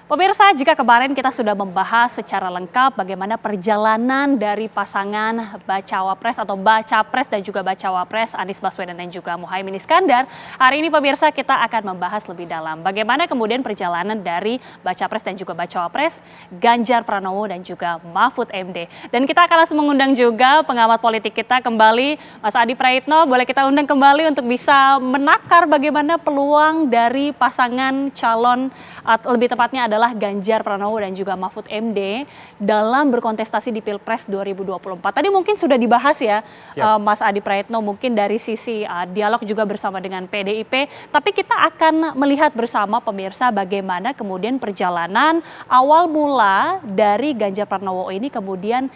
Pemirsa, jika kemarin kita sudah membahas secara lengkap bagaimana perjalanan dari pasangan Bacawa Pres atau Baca Pres dan juga Bacawa Pres Anies Baswedan dan juga Muhaimin Iskandar, hari ini pemirsa kita akan membahas lebih dalam bagaimana kemudian perjalanan dari Baca Pres dan juga Bacawa Pres Ganjar Pranowo dan juga Mahfud MD. Dan kita akan langsung mengundang juga pengamat politik kita kembali, Mas Adi Praitno, boleh kita undang kembali untuk bisa menakar bagaimana peluang dari pasangan calon, atau lebih tepatnya adalah Ganjar Pranowo dan juga Mahfud MD dalam berkontestasi di Pilpres 2024. Tadi mungkin sudah dibahas ya, Mas Adi Praitno, mungkin dari sisi dialog juga bersama dengan PDIP, tapi kita akan melihat bersama pemirsa bagaimana kemudian perjalanan awal mula dari Ganjar Pranowo ini kemudian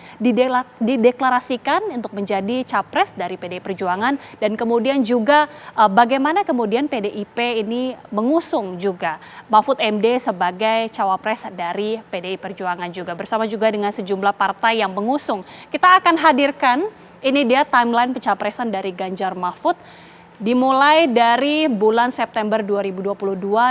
dideklarasikan untuk menjadi capres dari PDI Perjuangan, dan kemudian juga bagaimana kemudian PDIP ini mengusung juga Mahfud MD sebagai cawapres dari PDI Perjuangan juga, bersama juga dengan sejumlah partai yang mengusung. Kita akan hadirkan, ini dia timeline pencapresan dari Ganjar Mahfud, dimulai dari bulan September 2022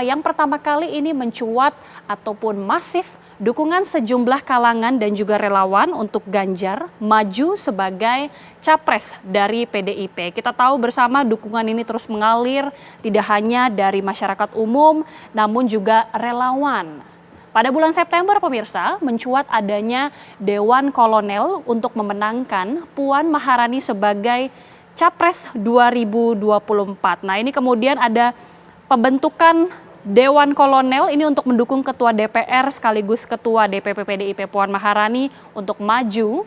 yang pertama kali ini mencuat ataupun masif dukungan sejumlah kalangan dan juga relawan untuk Ganjar maju sebagai capres dari PDIP. Kita tahu bersama dukungan ini terus mengalir tidak hanya dari masyarakat umum namun juga relawan. Pada bulan September pemirsa mencuat adanya Dewan Kolonel untuk memenangkan Puan Maharani sebagai Capres 2024. Nah, ini kemudian ada pembentukan Dewan Kolonel ini untuk mendukung Ketua DPR sekaligus Ketua DPP PDIP Puan Maharani untuk maju.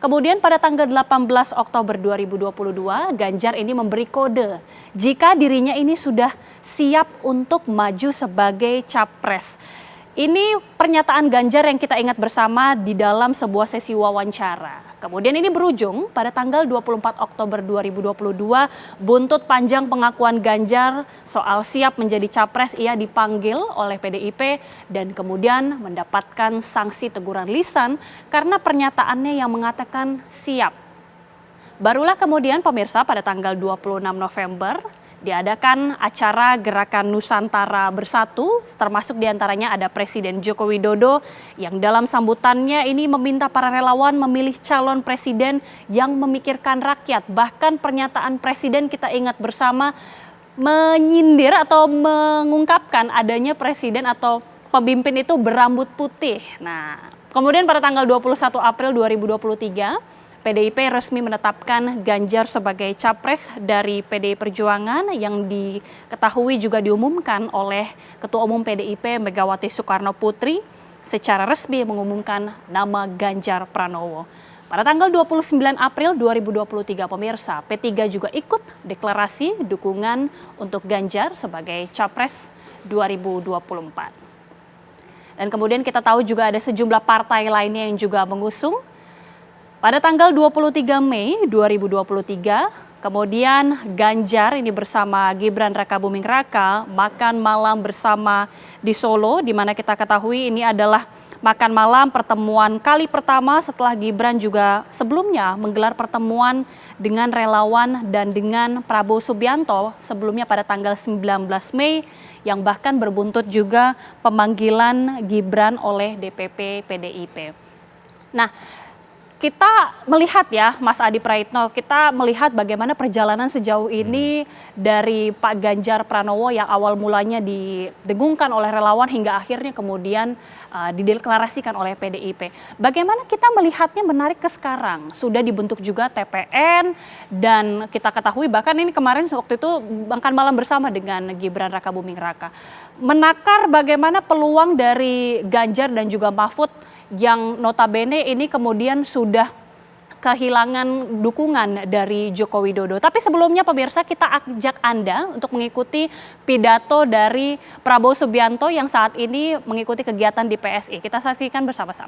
Kemudian pada tanggal 18 Oktober 2022, Ganjar ini memberi kode jika dirinya ini sudah siap untuk maju sebagai capres. Ini pernyataan Ganjar yang kita ingat bersama di dalam sebuah sesi wawancara. Kemudian ini berujung pada tanggal 24 Oktober 2022, buntut panjang pengakuan Ganjar soal siap menjadi capres, ia dipanggil oleh PDIP dan kemudian mendapatkan sanksi teguran lisan karena pernyataannya yang mengatakan siap. Barulah kemudian pemirsa pada tanggal 26 November diadakan acara Gerakan Nusantara Bersatu, termasuk diantaranya ada Presiden Joko Widodo yang dalam sambutannya ini meminta para relawan memilih calon presiden yang memikirkan rakyat. Bahkan pernyataan presiden kita ingat bersama menyindir atau mengungkapkan adanya presiden atau pemimpin itu berambut putih. Nah, kemudian pada tanggal 21 April 2023, PDIP resmi menetapkan Ganjar sebagai capres dari PDI Perjuangan yang diketahui juga diumumkan oleh Ketua Umum PDIP Megawati Soekarno Putri secara resmi mengumumkan nama Ganjar Pranowo. Pada tanggal 29 April 2023 pemirsa, P3 juga ikut deklarasi dukungan untuk Ganjar sebagai capres 2024. Dan kemudian kita tahu juga ada sejumlah partai lainnya yang juga mengusung. Pada tanggal 23 Mei 2023, kemudian Ganjar ini bersama Gibran Rakabuming Raka makan malam bersama di Solo, di mana kita ketahui ini adalah makan malam pertemuan kali pertama setelah Gibran juga sebelumnya menggelar pertemuan dengan relawan dan dengan Prabowo Subianto sebelumnya pada tanggal 19 Mei yang bahkan berbuntut juga pemanggilan Gibran oleh DPP PDIP. Nah, kita melihat ya Mas Adi Praitno, kita melihat bagaimana perjalanan sejauh ini dari Pak Ganjar Pranowo yang awal mulanya didengungkan oleh relawan hingga akhirnya kemudian dideklarasikan oleh PDIP. Bagaimana kita melihatnya menarik ke sekarang? Sudah dibentuk juga TPN dan kita ketahui bahkan ini kemarin waktu itu makan malam bersama dengan Gibran Rakabuming Raka. Menakar bagaimana peluang dari Ganjar dan juga Mahfud yang notabene ini kemudian sudah kehilangan dukungan dari Joko Widodo. Tapi sebelumnya pemirsa kita ajak Anda untuk mengikuti pidato dari Prabowo Subianto yang saat ini mengikuti kegiatan di PSI. Kita saksikan bersama-sama.